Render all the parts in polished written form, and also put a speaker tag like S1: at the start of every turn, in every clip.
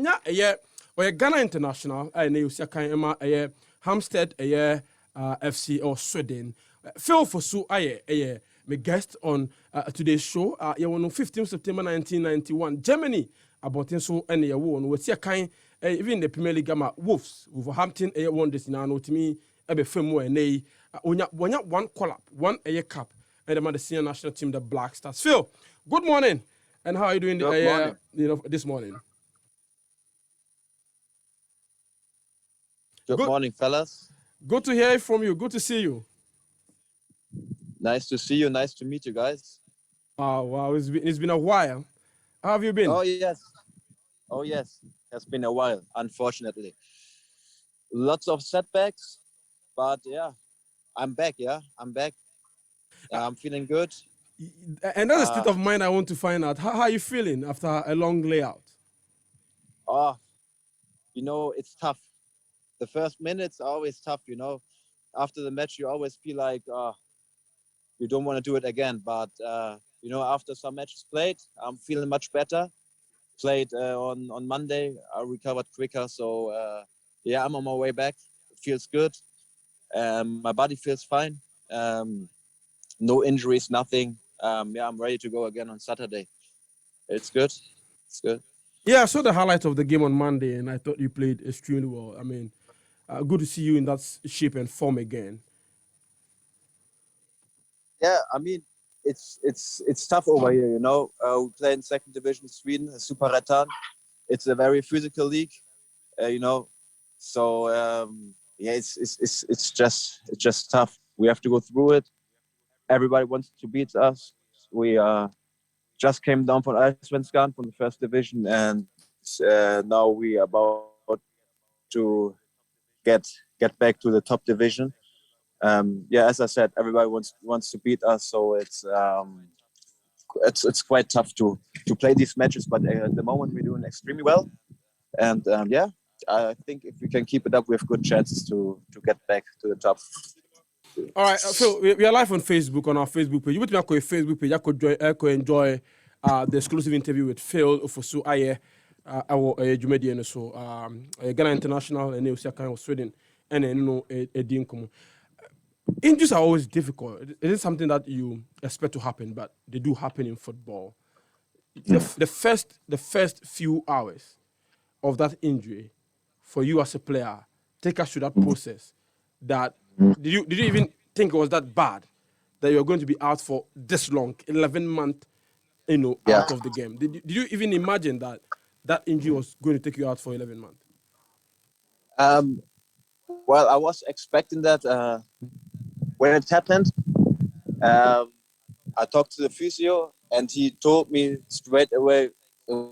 S1: Enya or Ghana International, I know Emma Hampstead FC or Sweden. Phil Ofosu Ayeh, my guest on today's show. You on 15 September 1991, Germany about so any one. We see a kind even the Premier League Wolves, Wolverhampton won this now. No to me, ebe film where nay one call-up, one cup, and the senior national team, the Black Stars. Phil, good morning, and how are you doing? This morning.
S2: Good morning, fellas.
S1: Good to hear from you. Good to see you.
S2: Nice to see you. Nice to meet you guys.
S1: Oh wow, it's been a while. How have you been?
S2: Oh yes. It's been a while, unfortunately. Lots of setbacks, but yeah, I'm back. I'm feeling good.
S1: And that's the state of mind I want to find out. How are you feeling after a long layout?
S2: It's tough. The first minutes are always tough. After the match, you always feel like you don't want to do it again. But after some matches played, I'm feeling much better. Played on Monday, I recovered quicker. So I'm on my way back. It feels good. My body feels fine. No injuries, nothing. I'm ready to go again on Saturday. It's good.
S1: Yeah, I saw the highlight of the game on Monday, and I thought you played extremely well. I mean, good to see you in that shape and form again.
S2: Yeah, I mean, it's tough over here. We play in second division Sweden, Superettan. It's a very physical league. So it's just tough. We have to go through it. Everybody wants to beat us. We just came down from Allsvenskan from the first division, and now we are about to get back to the top division. As I said, everybody wants to beat us, so it's quite tough to play these matches. But at the moment, we're doing extremely well, and I think if we can keep it up, we have good chances to get back to the top.
S1: All right, Phil, we are live on Facebook, on our Facebook page. You want to make a Facebook page? I could enjoy the exclusive interview with Phil Ofosu Ayeh, our Jumedian, so Ghana International, and Osaka, Sweden, and then Edinkum. Injuries are always difficult. It is something that you expect to happen, but they do happen in football. The first few hours of that injury, for you as a player, take us through that process. That did you even think it was that bad that you're going to be out for this long, 11 months, out of the game? Did you even imagine that injury was going to take you out for 11 months?
S2: Well, I was expecting that when it happened. I talked to the physio, and he told me straight away it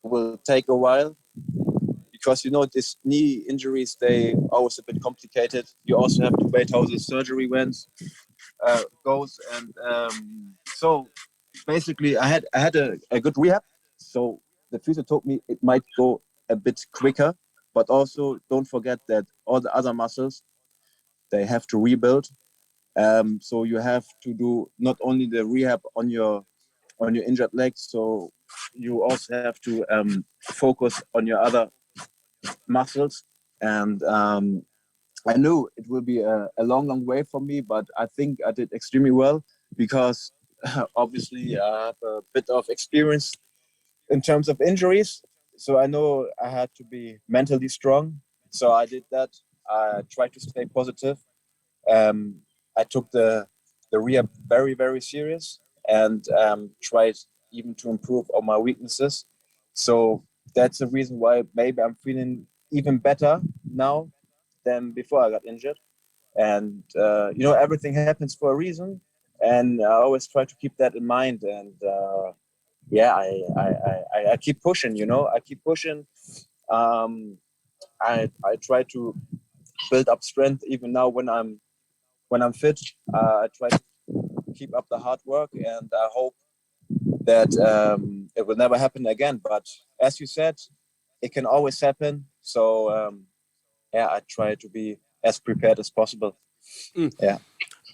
S2: will take a while because these knee injuries, they always a bit complicated. You also have to wait how the surgery goes, and so basically I had a good rehab. So the physio told me it might go a bit quicker, but also don't forget that all the other muscles, they have to rebuild. So you have to do not only the rehab on your injured legs, so you also have to focus on your other muscles. And I knew it will be a long way for me, but I think I did extremely well because obviously I have a bit of experience in terms of injuries. So I know I had to be mentally strong. So I did that. I tried to stay positive. I took the rehab very, very serious and tried even to improve on my weaknesses. So that's the reason why maybe I'm feeling even better now than before I got injured. And everything happens for a reason, and I always try to keep that in mind. And I keep pushing. I keep pushing. I try to build up strength even now when I'm fit. I try to keep up the hard work, and I hope that it will never happen again. But as you said, it can always happen. So I try to be as prepared as possible. Yeah.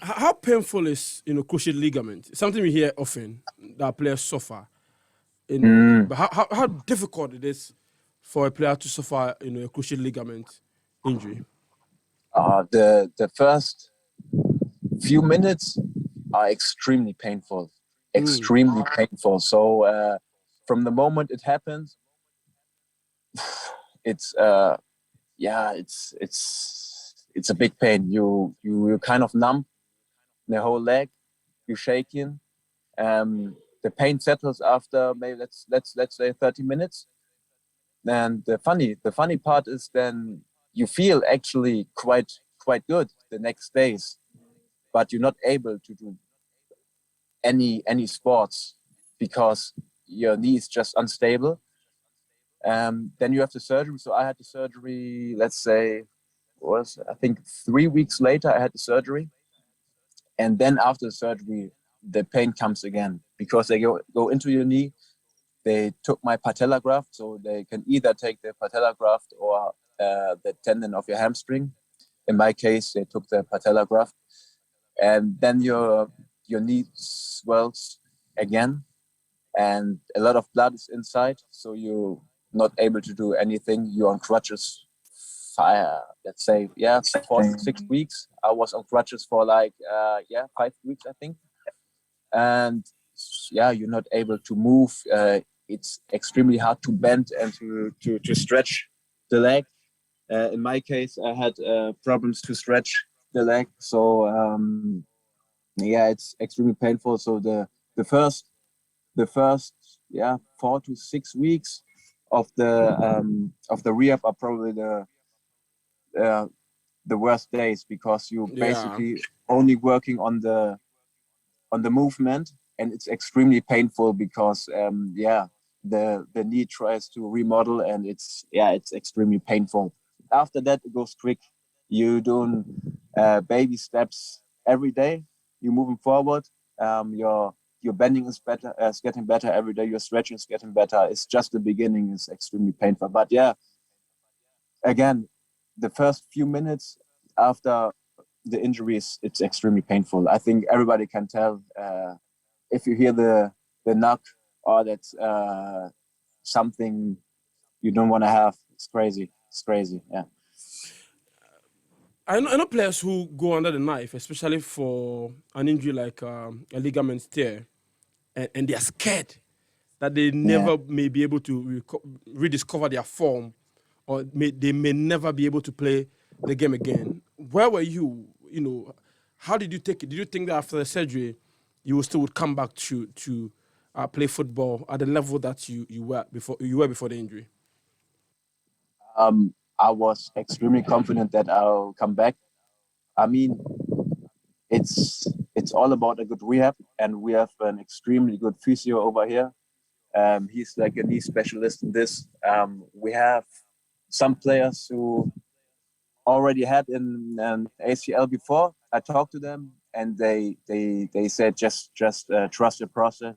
S1: How painful is cruciate ligament? It's something we hear often that players suffer. But how difficult it is for a player to suffer, a cruciate ligament injury?
S2: The first few minutes are extremely painful, extremely painful. So from the moment it happens, it's it's a big pain. You kind of numb the whole leg. You shaking. The pain settles after maybe let's say 30 minutes. And the funny part is then you feel actually quite good the next days, but you're not able to do any sports because your knee is just unstable. Then you have the surgery. So I had the surgery. Let's say was I think 3 weeks later I had the surgery, and then after the surgery the pain comes again because they go into your knee. They took my patella graft, so they can either take the patella graft or the tendon of your hamstring. In my case, they took the patella graft, and then your knee swells again, and a lot of blood is inside, so you're not able to do anything. You're on crutches. Let's say 4 to 6 weeks. I was on crutches for like 5 weeks, I think, and you're not able to move. It's extremely hard to bend and to stretch the leg. In my case, I had problems to stretch the leg, so it's extremely painful. So the first the first 4 to 6 weeks of the rehab are probably uh, the worst days because you
S1: Yeah.
S2: basically only working on the movement, and it's extremely painful because the knee tries to remodel, and it's extremely painful. After that it goes quick. You doing baby steps every day. You're moving forward. Your bending is better, is getting better every day. Your stretching is getting better. It's just the beginning is extremely painful, but again, the first few minutes after the injuries, it's extremely painful. I think everybody can tell if you hear the knock, or that's something you don't want to have. It's crazy. It's crazy. Yeah.
S1: I know players who go under the knife, especially for an injury like a ligament tear, and they are scared that they
S2: Yeah.
S1: never may be able to rediscover their form, or they may never be able to play the game again. Where were you? How did you take it? Did you think that after the surgery, you still would come back to play football at the level that you were before the injury?
S2: I was extremely confident that I'll come back. I mean, it's it's all about a good rehab, and we have an extremely good physio over here. He's like a knee specialist in this. We have some players who already had an ACL before. I talked to them, and they said just trust the process,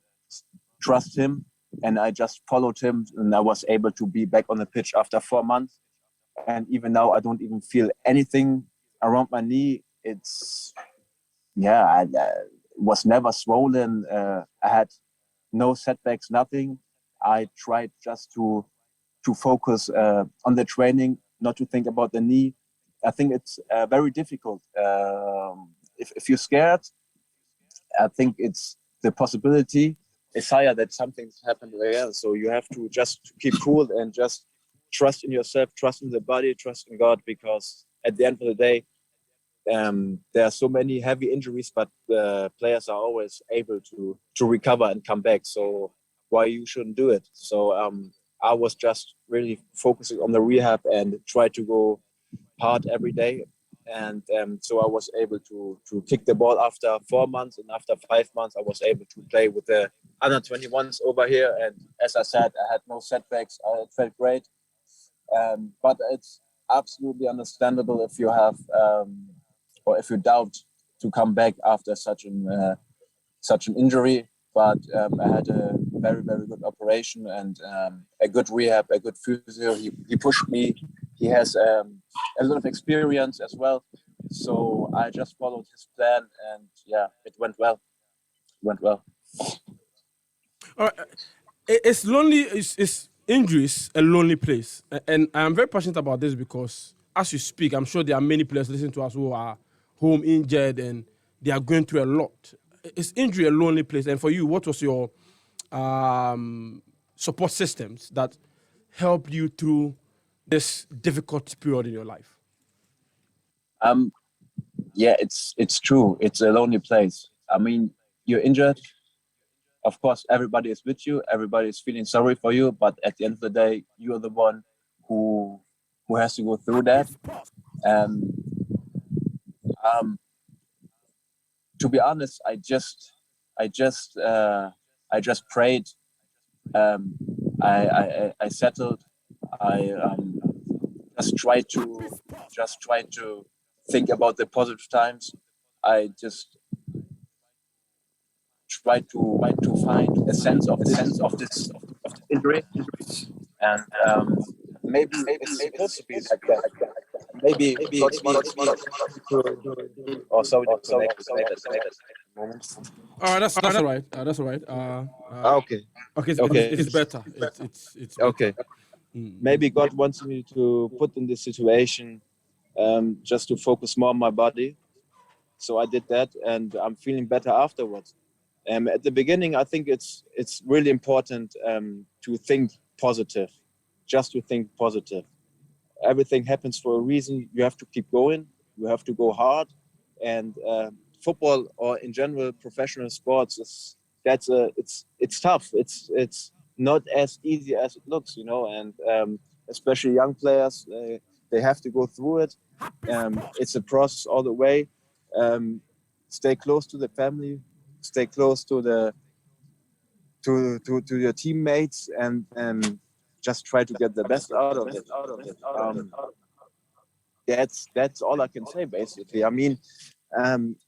S2: trust him, and I just followed him, and I was able to be back on the pitch after 4 months. And even now, I don't even feel anything around my knee. It's I was never swollen. I had no setbacks, nothing. I tried just to focus on the training, not to think about the knee. I think it's very difficult. If you're scared, I think it's the possibility is higher that something's happened again. So you have to just keep cool and just trust in yourself, trust in the body, trust in God, because at the end of the day, there are so many heavy injuries, but the players are always able to recover and come back. So why you shouldn't do it? So I was just really focusing on the rehab and try to go hard every day. And so I was able to kick the ball after 4 months, and after 5 months, I was able to play with the under 21s over here. And as I said, I had no setbacks. I felt great. But it's absolutely understandable if you have or if you doubt to come back after such an injury. But I had a very good operation and a good rehab, a good physio. He pushed me. He has a lot of experience as well. So I just followed his plan, and it went well. It went well.
S1: All right. It's lonely. It's injury is a lonely place, and I'm very passionate about this because as you speak, I'm sure there are many players listening to us who are home injured and they are going through a lot. Is injury a lonely place? And for you, what was your support systems that helped you through this difficult period in your life?
S2: Um, yeah, it's true. It's a lonely place. I mean, you're injured. Of course, everybody is with you. Everybody is feeling sorry for you. But at the end of the day, you're the one who who has to go through that. And um, to be honest, I just I just prayed. Um, I settled. I just tried to think about the positive times. I just tried to find a sense of this injury, and maybe it's supposed to be like that. Maybe God wants me to, or sorry, the connection moment.
S1: That's all right. That's all right.
S2: Okay,
S1: Okay,
S2: okay,
S1: it's better. It's better.
S2: okay. Maybe God wants me to put in this situation, just to focus more on my body. So I did that, and I'm feeling better afterwards. At the beginning, I think it's really important, to think positive, just to think positive. Everything happens for a reason. You have to keep going. You have to go hard, and football, or in general professional sports, is it's tough. It's not as easy as it looks, and especially young players, they have to go through it. It's a process all the way. Um, Stay close to the family, stay close to your teammates, and just try to get the best out of it. Um, that's all I can say basically. I mean,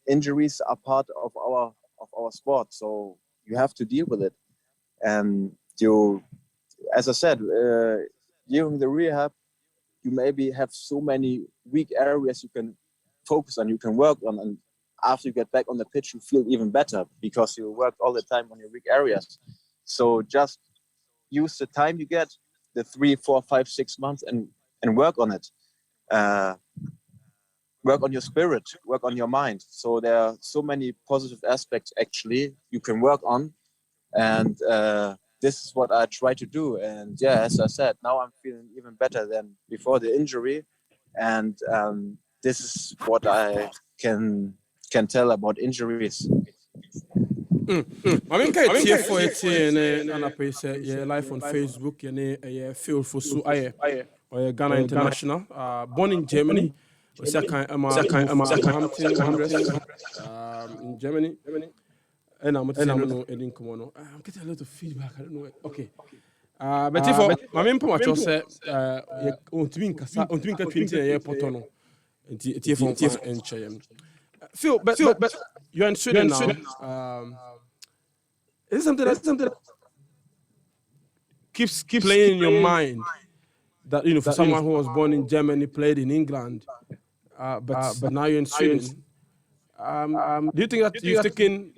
S2: injuries are part of our sport, so you have to deal with it. And you, as I said, during the rehab, you maybe have so many weak areas you can focus on, you can work on, and after you get back on the pitch, you feel even better because you work all the time on your weak areas. So just use the time you get, the 3, 4, 5, 6 months, and work on it. Uh, Work on your spirit, work on your mind. So there are so many positive aspects actually you can work on, and this is what I try to do. And yeah, as I said, now I'm feeling even better than before the injury, and this is what I can tell about injuries.
S1: I mean, tie for it and anapa say yeah live on Facebook and yeah Phil Ofosu Ayeh or Ghana International. Born in Germany. Was a kind of Hampton Wanderers in Germany. And I'm saying no, I didn't come on. I'm getting a lot of feedback. I don't know. Okay. But if my main point was say, on twin kasa, on twin ka 20 year potono. And tie for and Chayem. Phil, but you're in Sweden now. Is it something that keeps playing in your mind that for someone who was born in Germany, played in England, but now you're in Sweden? Do you think that you've taken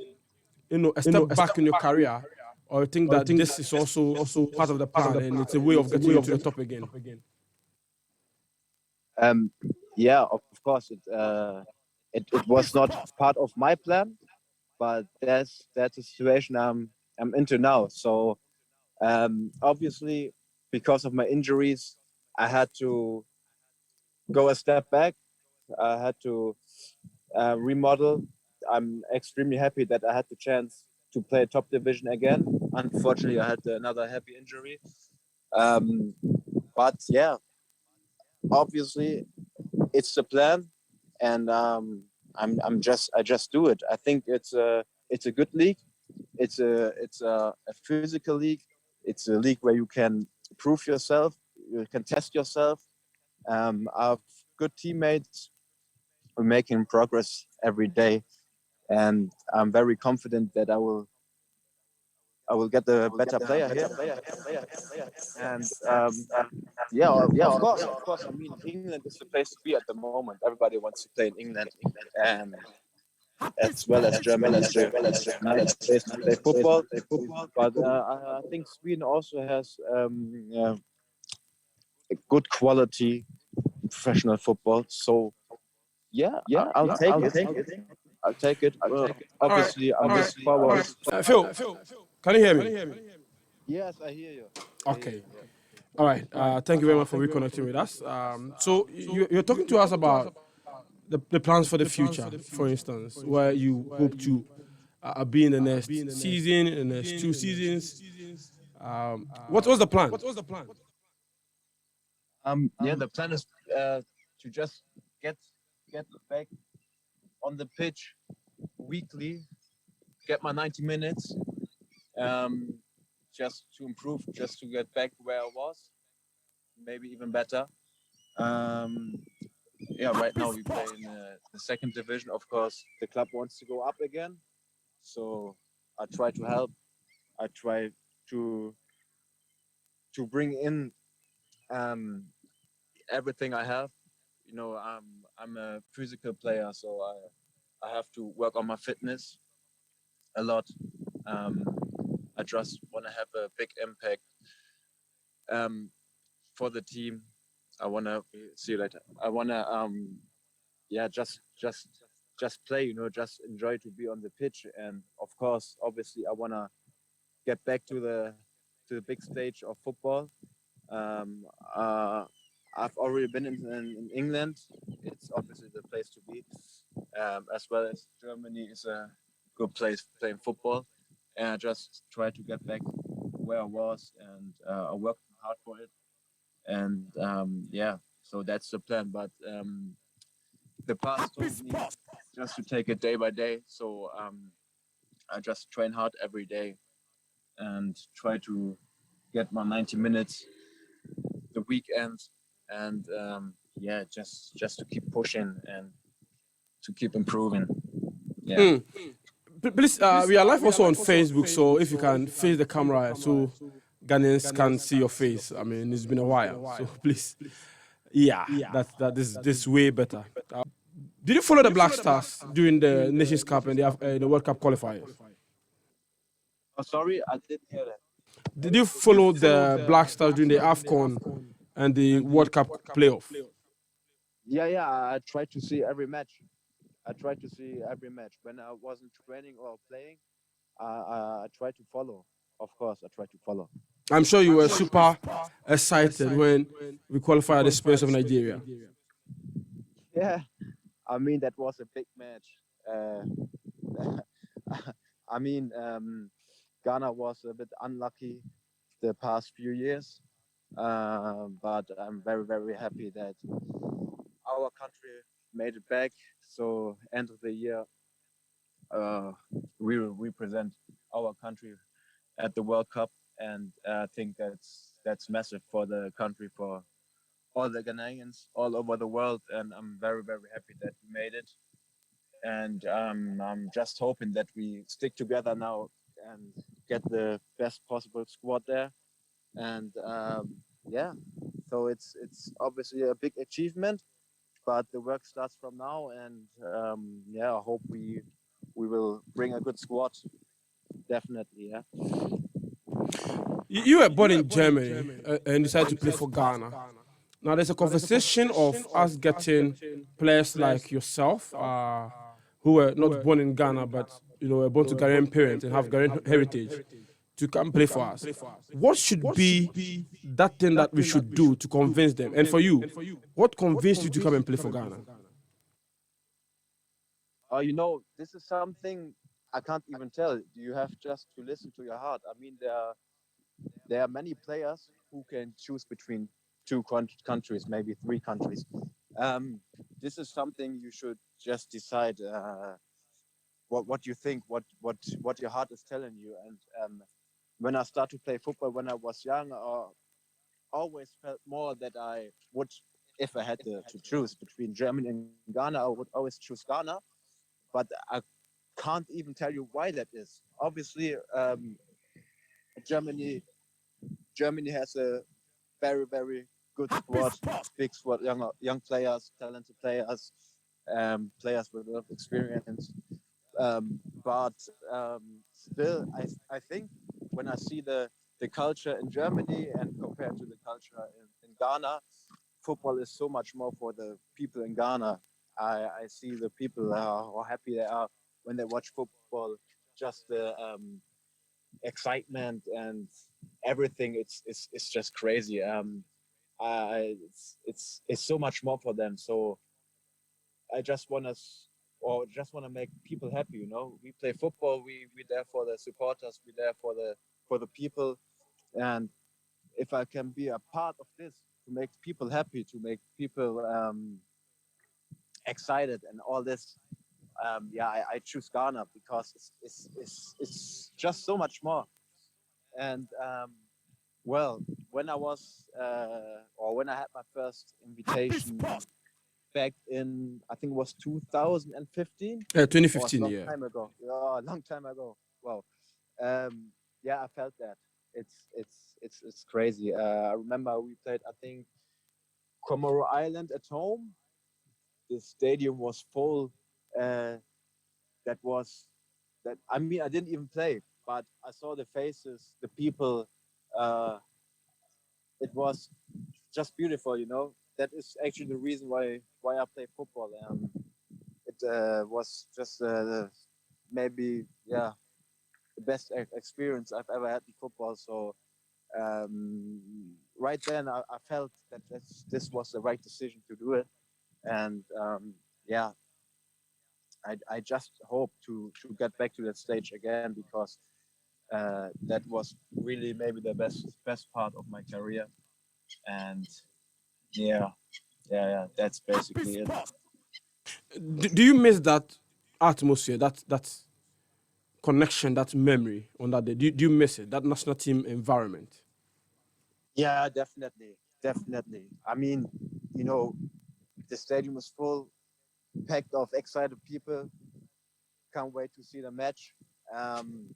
S1: a step back in your career, or you think that this is also part of the plan and it's a way of getting you to the top again?
S2: Um, yeah, of course, it was not part of my plan, but that's the situation I'm into now. So obviously, because of my injuries, I had to go a step back. I had to remodel. I'm extremely happy that I had the chance to play top division again. Unfortunately, I had another heavy injury. Um, but yeah, obviously, it's the plan, and I just do it. I think it's a good league. It's a physical league. It's a league where you can prove yourself. You can test yourself. I have good teammates. We're making progress every day, and I'm very confident that I will get the better player here. And of course. I mean, England is the place to be at the moment. Everybody wants to play in England, and as well as Germany is a nice place to play football. But I think Sweden also has a good quality professional football. So yeah, I'll take it. I'll take it.
S1: All right,
S2: Obviously, I'm
S1: all
S2: looking
S1: right, all
S2: forward.
S1: right. Phil, can you hear me?
S2: Yes, I hear you. I hear
S1: Okay.
S2: you. Yeah.
S1: All right. Thank you very much for reconnecting with us. So you're talking to us about the plans for the future, for instance, where you hope to be in the next season, in the next 2 seasons. What's the plan?
S2: Yeah, the plan is to just get get back on the pitch weekly, get my 90 minutes, um, just to improve, just to get back where I was, maybe even better. Um, yeah, right now we play in the second division. Of course, the club wants to go up again, so I try to help. I try to bring in um, everything I have. You know, I'm a physical player, so I have to work on my fitness a lot. Um, I just want to have a big impact um, for the team. I want to see you later. I want to yeah, just play. You know, just enjoy to be on the pitch, and of course, obviously, I want to get back to the big stage of football. Um, uh, I've already been in England. It's obviously the place to be, as well as Germany is a good place playing football. And I just try to get back where I was, and I worked hard for it. And yeah, so that's the plan. But the past told me just to take it day by day. So I just train hard every day and try to get my 90 minutes the weekend, and yeah, just to keep pushing and to keep improving. Yeah.
S1: Mm. Please, we are live also on Facebook, so if you can face the camera so Ghanaians can see your face. I mean, it's been a while, so please. Yeah, this way better. Did you follow the Black Stars during the Nations Cup and the World Cup qualifiers?
S2: Oh, sorry, I didn't hear that.
S1: Did you follow the Black Stars during the AFCON and the World Cup playoff?
S2: Yeah, I tried to see every match. I tried to see every match when I wasn't training or playing. I tried to follow. Of course, I tried to follow.
S1: I'm sure you were super excited when we qualified at the Space of Nigeria.
S2: Yeah, I mean that was a big match. I mean, Ghana was a bit unlucky the past few years, but I'm very happy that our country made it back. So end of the year, uh, we will represent our country at the World Cup, and I think that's massive for the country, for all the Ghanaians all over the world, and I'm very happy that we made it. And I'm just hoping that we stick together now and get the best possible squad there. And yeah, so it's obviously a big achievement, but the work starts from now. And yeah, I hope we will bring a good squad. Definitely, yeah.
S1: You were born in Germany and decided to play for Ghana. Now, there's a conversation of us getting players like yourself, who were not born in Ghana, but were born to Ghanaian parents and have Ghanaian heritage, to come play for us. What should be that thing that we should do to convince them? And for you, what convinced you to come and play for Ghana?
S2: You know, this is something I can't even tell. You have just to listen to your heart. I mean, there are many players who can choose between two countries, maybe three countries. Um, this is something you should just decide what you think, what your heart is telling you. And when I start to play football when I was young, I always felt more that I would, if I had to choose between Germany and Ghana, I would always choose Ghana. But I can't even tell you why that is. Obviously, Germany Germany has a very good squad, big squad, young players, talented players, players with a lot of experience. But still, I think when I see the culture in Germany and compared to the culture in Ghana, football is so much more for the people in Ghana. I see the people how happy they are when they watch football. Just the excitement and everything. It's just crazy. It's so much more for them. So I just want to or just want to make people happy. You know, we play football. We there for the supporters. We there for the people. And if I can be a part of this to make people happy, to make people excited, and all this, yeah, I choose Ghana because it's just so much more. And well, when I was or when I had my first invitation back in, I think it was 2015. It was a
S1: 2015,
S2: long
S1: yeah.
S2: time ago. Yeah, a long time ago. Wow. Yeah, I felt that. It's crazy. I remember we played, I think, Comoro Island at home. The stadium was full. Uh, that was that. I mean, I didn't even play, but I saw the faces, the people. Uh, it was just beautiful, you know. That is actually the reason why I play football. It was just maybe, yeah, the best experience I've ever had in football. So right then I felt that this was the right decision to do it, and yeah, I just hope to get back to that stage again because that was really maybe the best part of my career, and yeah, yeah, that's basically it.
S1: Do you miss that atmosphere, that connection, that memory on that day? Do you miss it? That national team environment?
S2: Yeah, definitely, definitely. I mean, you know, the stadium was full, packed of excited people. Can't wait to see the match. Um,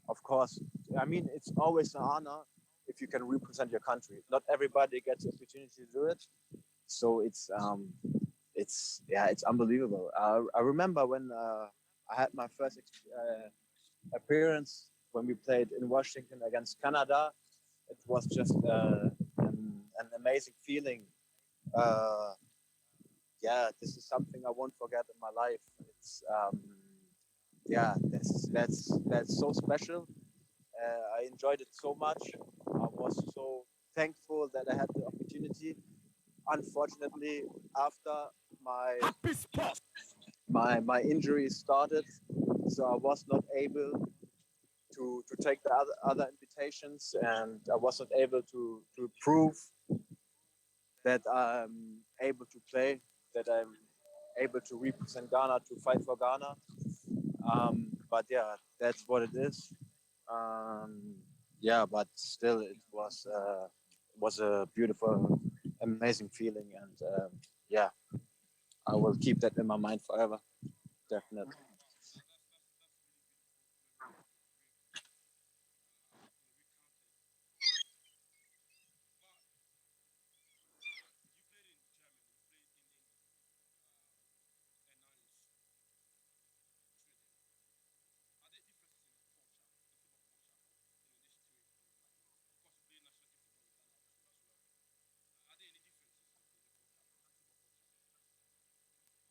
S2: of course, I mean, it's always an honor if you can represent your country. Not everybody gets the opportunity to do it, so it's yeah, it's unbelievable. I remember when I had my first appearance when we played in Washington against Canada. It was just an amazing feeling. Uh, yeah, this is something I won't forget in my life. It's yeah, that's so special. I enjoyed it so much. I was so thankful that I had the opportunity. Unfortunately, after my my injury started, so I was not able to take the other invitations, and I wasn't able to prove that I'm able to play, that I'm able to represent Ghana, to fight for Ghana. But yeah, that's what it is. Um, yeah, but still, it was a beautiful, amazing feeling, and yeah, I will keep that in my mind forever. Definitely.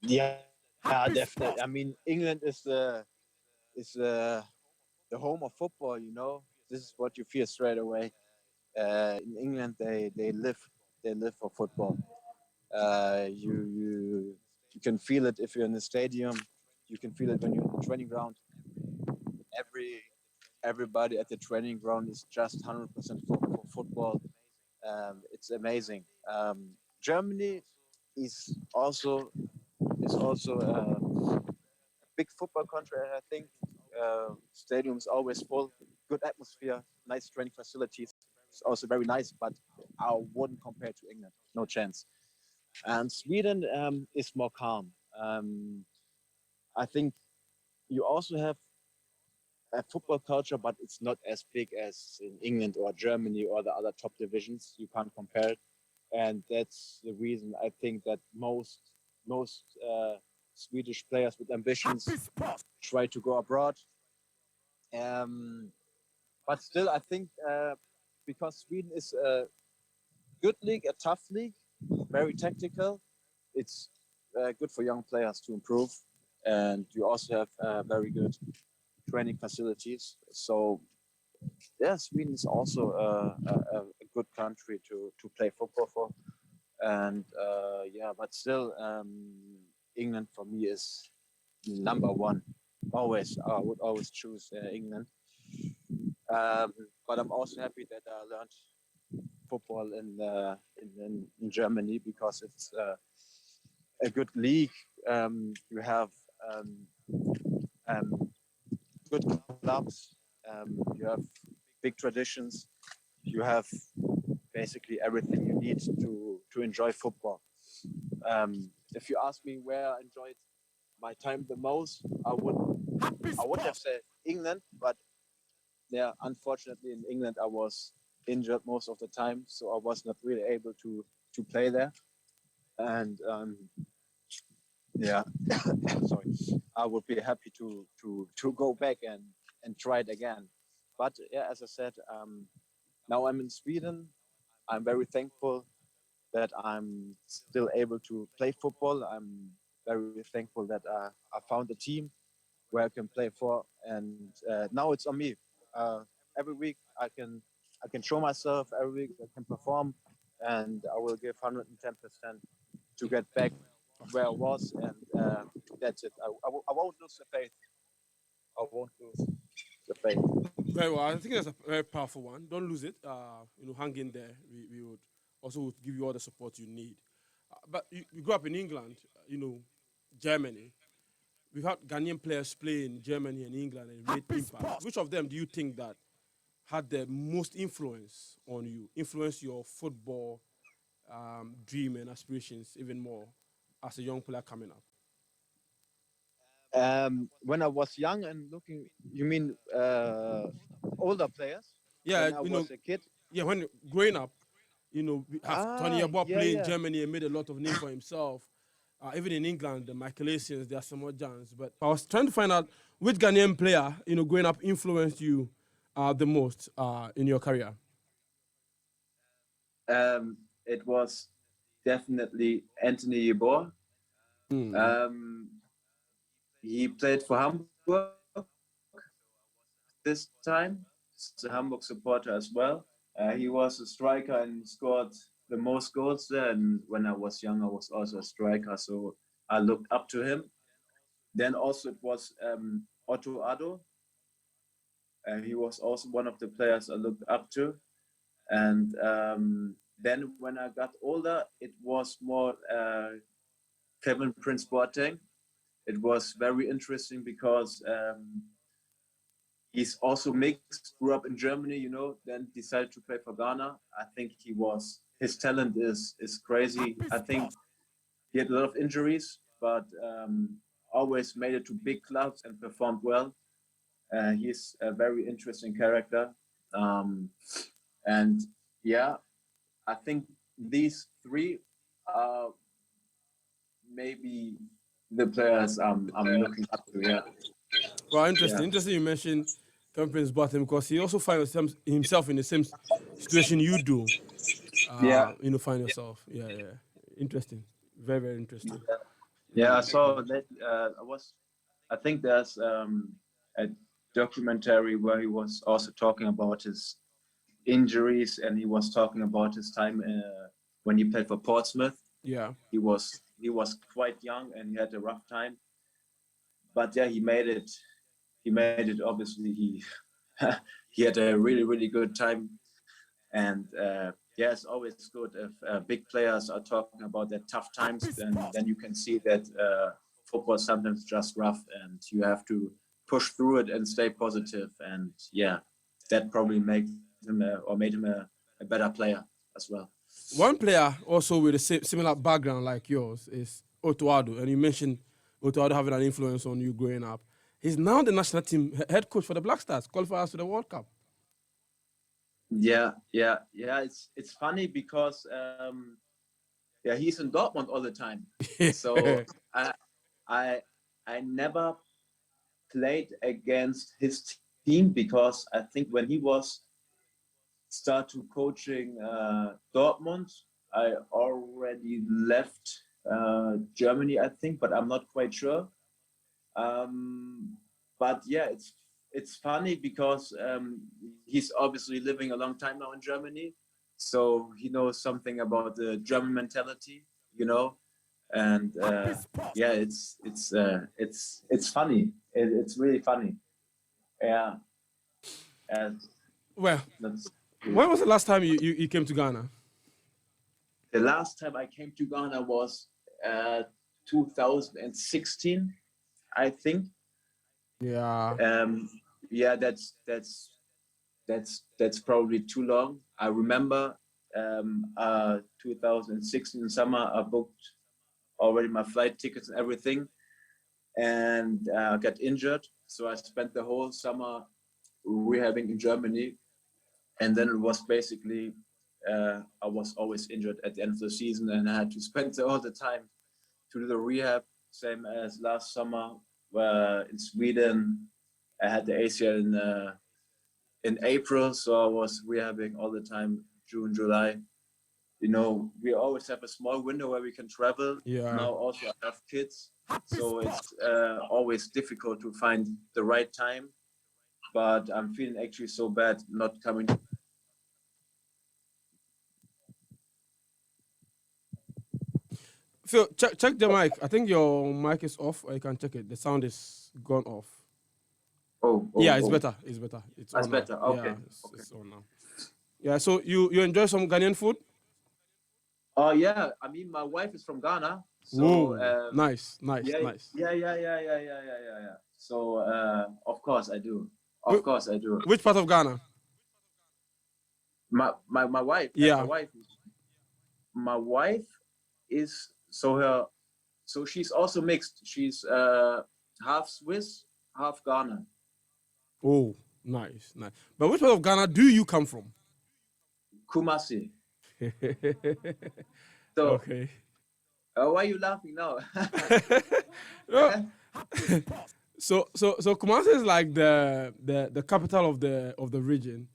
S2: Yeah, definitely. I mean, England is the home of football. You know, this is what you feel straight away. In England, they live for football. You can feel it if you're in the stadium. You can feel it when you're in the training ground. Every everybody at the training ground is just 100% for football. It's amazing. Germany is also a big football country, and I think stadium is always full, good atmosphere, nice training facilities. It's also very nice, but I wouldn't compare to England. No chance. And Sweden is more calm. I think you also have a football culture, but it's not as big as in England or Germany or the other top divisions. You can't compare it, and that's the reason I think that most Swedish players with ambitions try to go abroad. Um, but still, I think because Sweden is a good league, a tough league, very tactical, it's good for young players to improve. And you also have very good training facilities. So yeah, Sweden is also a good country to play football for. And yeah, but still, England for me is number one. Always, I would always choose England. Um, but I'm also happy that I learned football in Germany because it's a good league. You have um, um, good clubs. You have big traditions. You have basically everything you need to enjoy football. If you ask me where I enjoyed my time the most, I would have said England, but yeah, unfortunately in England I was injured most of the time, so I was not really able to play there. And yeah, sorry, I would be happy to go back and try it again. But yeah, as I said, now I'm in Sweden. I'm very thankful that I'm still able to play football. I'm very thankful that I found a team where I can play for, and now it's on me. Every week I can show myself. Every week I can perform, and I will give 110% to get back where I was, and that's it. I won't lose the faith. I won't lose the faith.
S1: Very well. I think that's a very powerful one. Don't lose it. Hang in there. We would also would give you all the support you need. But you grew up in England, Germany. We've had Ghanaian players play in Germany and England and made impact. Which of them do you think that had the most influence on you, influence your football dream and aspirations even more as a young player coming up?
S2: When I was young and looking, you mean older players?
S1: Yeah,
S2: When I was a kid?
S1: yeah, when growing up, we have Tony Yeboah
S2: Yeah,
S1: play in
S2: yeah.
S1: Germany and made a lot of name for himself. Even in England, the Michael Asians, there are some more giants. But I was trying to find out which Ghanaian player, growing up influenced you the most in your career.
S2: It was definitely Anthony Yeboah.
S1: Hmm.
S2: Um, he played for Hamburg this time. He's a Hamburg supporter as well. He was a striker and scored the most goals there. And when I was young, I was also a striker, so I looked up to him. Then also it was Otto Addo. He was also one of the players I looked up to. And then when I got older, it was more Kevin Prince Boateng. It was very interesting because he's also mixed, grew up in Germany, then decided to play for Ghana. I think his talent is crazy. I think he had a lot of injuries, but always made it to big clubs and performed well. He's a very interesting character. Um, and yeah, I think these three are maybe the players I'm looking up to. Yeah,
S1: Well, interesting.
S2: yeah,
S1: Interesting you mentioned Kevin Prince Boateng because he also finds himself in the same situation you do.
S2: yeah,
S1: Find yourself. Yeah, yeah. Interesting. Very, very interesting.
S2: yeah. I
S1: Yeah.
S2: saw that. I think there's a documentary where he was also talking about his injuries, and he was talking about his time when he played for Portsmouth.
S1: Yeah.
S2: He was quite young and he had a rough time, but yeah, he made it. He made it. Obviously, he he had a really really good time, and yeah, it's always good if big players are talking about their tough times. Then you can see that football is sometimes just rough, and you have to push through it and stay positive. And yeah, that probably made him a better player as well.
S1: One player also with a similar background like yours is Otuado, and you mentioned Otuado having an influence on you growing up. He's now the national team head coach for the Black Stars, qualifiers to the World Cup.
S2: Yeah, yeah, yeah. It's funny because yeah, he's in Dortmund all the time. So I never played against his team because I think when he was start to coaching Dortmund, I already left Germany, I think, but I'm not quite sure. But yeah, it's funny because he's obviously living a long time now in Germany, so he knows something about the German mentality, you know. And yeah, it's funny. It's really funny. Yeah, and
S1: Well,
S2: that's
S1: when was the last time you came to Ghana?
S2: the last time I came to Ghana was 2016, I think.
S1: Yeah.
S2: Yeah, that's probably too long. I remember 2016 summer, I booked already my flight tickets and everything, and got injured. So I spent the whole summer rehabbing in Germany, and then it was basically I was always injured at the end of the season, and I had to spend all the time to do the rehab. Same as last summer, where in Sweden I had the ACL in April, so I was rehabbing all the time, June, July. You know, we always have a small window where we can travel.
S1: Yeah.
S2: Now also I have kids, so it's always difficult to find the right time. But I'm feeling actually so bad not coming.
S1: Phil, check the mic. I think your mic is off, or you can check it. The sound is gone off. Yeah, it's better. It's better. It's
S2: That's
S1: on now.
S2: better. Okay.
S1: Yeah, it's on now. Yeah, so you enjoy some Ghanaian food?
S2: Oh yeah, I mean my wife is from Ghana, so
S1: Whoa, nice, nice,
S2: yeah,
S1: nice.
S2: yeah. So of course I do. Of course I do.
S1: Which part of Ghana?
S2: My wife,
S1: Yeah.
S2: my wife is so she's also mixed. She's half Swiss, half Ghana.
S1: Oh, nice, nice. But which part of Ghana do you come from?
S2: Kumasi. So
S1: Okay.
S2: why are you laughing now?
S1: So Kumasi is like the capital of the region,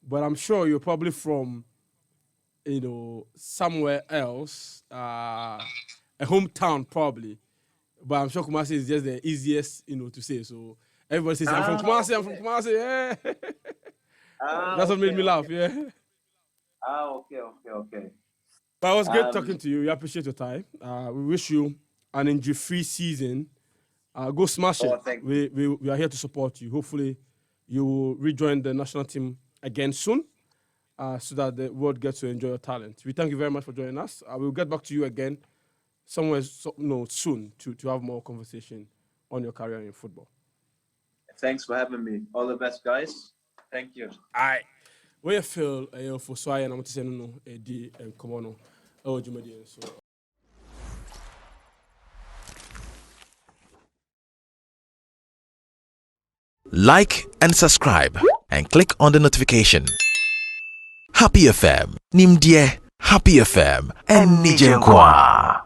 S1: but I'm sure you're probably from, you know, somewhere else, a hometown probably. But I'm sure Kumasi is just the easiest, you know, to say. So everybody says, I'm from Kumasi, I'm from Kumasi. Yeah. That's what made me laugh. Yeah.
S2: Okay.
S1: But it was great talking to you. We appreciate your time. We wish you an injury-free season. Go smash it. We are here to support you. Hopefully, you will rejoin the national team again soon, so that the world gets to enjoy your talent. We thank you very much for joining us. We'll get back to you again somewhere soon to have more conversation on your career in football.
S2: Thanks for having me. All the best, guys. Thank you.
S1: All right. Where Phil Ofosu Ayeh and I'm saying no Eddie and Komono. Oh, Jumedian. So.
S3: Like and subscribe and click on the notification. Happy FM, Nimdie, Happy FM, and Nijenkwa.